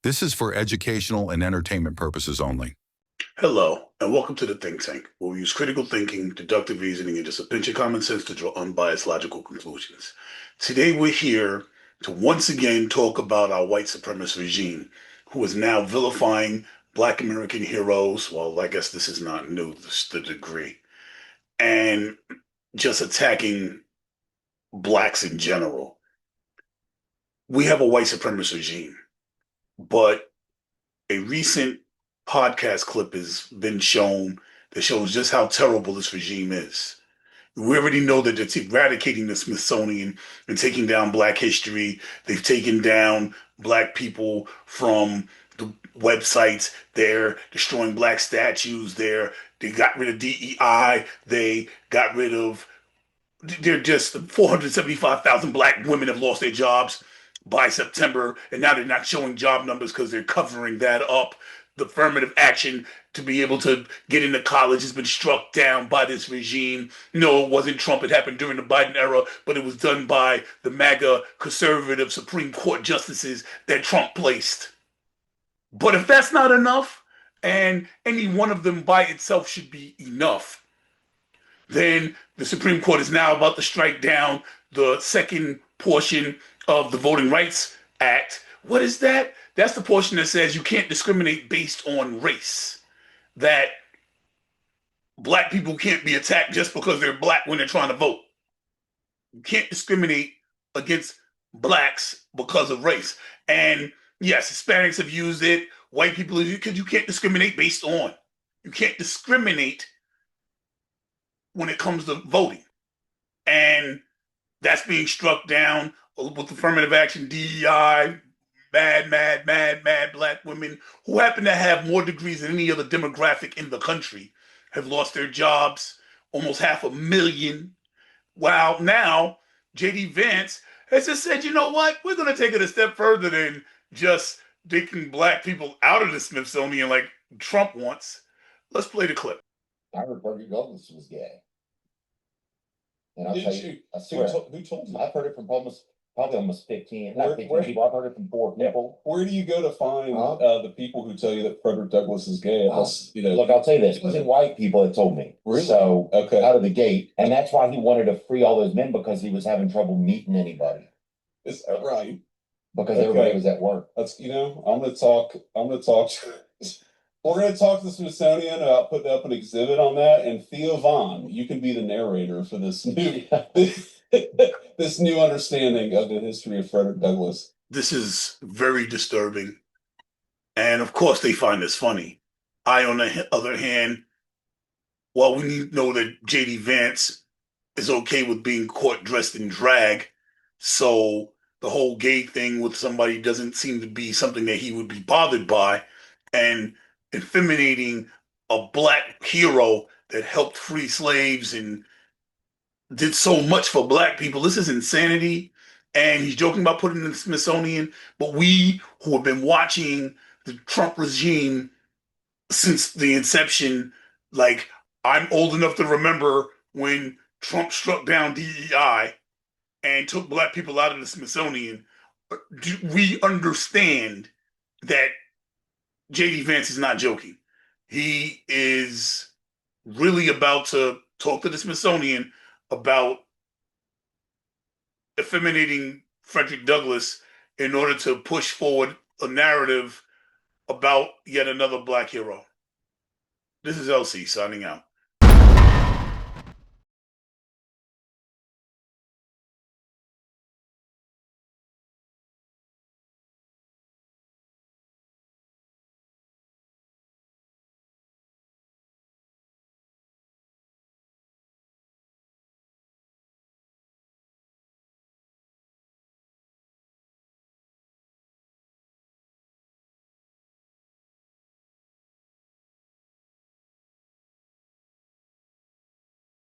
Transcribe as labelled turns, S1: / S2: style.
S1: This is for educational and entertainment purposes only.
S2: Hello, and welcome to the Think Tank, where we use critical thinking, deductive reasoning, and just a pinch of common sense to draw unbiased logical conclusions. Today we're here to once again talk about our white supremacist regime, who is now vilifying Black American heroes. Well, I guess this is not new, to the degree, and just attacking Blacks in general. We have a white supremacist regime, but a recent podcast clip has been shown that shows just how terrible this regime is. We already know that it's eradicating the Smithsonian and taking down Black history. They've taken down Black people from the websites. They're destroying Black statues. They got rid of DEI. They got rid of. They're just 475,000 Black women have lost their jobs by September, and now they're not showing job numbers because they're covering that up. The affirmative action to be able to get into college has been struck down by this regime. No, it wasn't Trump. It happened during the Biden era, but it was done by the MAGA conservative Supreme Court justices that Trump placed. But if that's not enough, and any one of them by itself should be enough, then the Supreme Court is now about to strike down the second portion of the Voting Rights Act. What is that? That's the portion that says you can't discriminate based on race. That Black people can't be attacked just because they're Black when they're trying to vote. You can't discriminate against Blacks because of race. And yes, Hispanics have used it. White people, because you can't discriminate based on. You can't discriminate when it comes to voting. And that's being struck down with affirmative action, DEI, mad Black women who happen to have more degrees than any other demographic in the country have lost their jobs, almost 500,000. While now, J.D. Vance has just said, you know what, we're going to take it a step further than just taking Black people out of the Smithsonian like Trump wants. Let's play the clip.
S3: I heard Frederick Douglass was gay. And I'll
S4: Did
S3: tell
S4: you?
S3: you, I swear,
S4: Who told you?
S3: I've heard it from probably almost 15,
S4: Where-
S3: not 15
S4: where-
S3: people. I've heard it from 4 people.
S4: Where do you go to find the people who tell you that Frederick Douglass is gay? Unless,
S3: Look, I'll tell you this, it wasn't white people that told me.
S4: Really?
S3: So,
S4: Okay.
S3: out of the gate. And that's why he wanted to free all those men, because he was having trouble meeting anybody.
S4: Is that right?
S3: Because
S4: Okay.
S3: everybody was at work.
S4: That's I'm gonna talk. We're gonna talk to the Smithsonian about putting up an exhibit on that. And Theo Vaughn, you can be the narrator for this new this new understanding of the history of Frederick Douglass.
S2: This is very disturbing. And of course, they find this funny. I, on the other hand, while we need to know that J.D. Vance is okay with being caught dressed in drag, so the whole gay thing with somebody doesn't seem to be something that he would be bothered by, and effeminating a Black hero that helped free slaves and did so much for Black people. This is insanity. And he's joking about putting it in the Smithsonian. But we who have been watching the Trump regime since the inception, like, I'm old enough to remember when Trump struck down DEI and took Black people out of the Smithsonian. We understand that J.D. Vance is not joking. He is really about to talk to the Smithsonian about effeminating Frederick Douglass in order to push forward a narrative about yet another Black hero. This is LC signing out.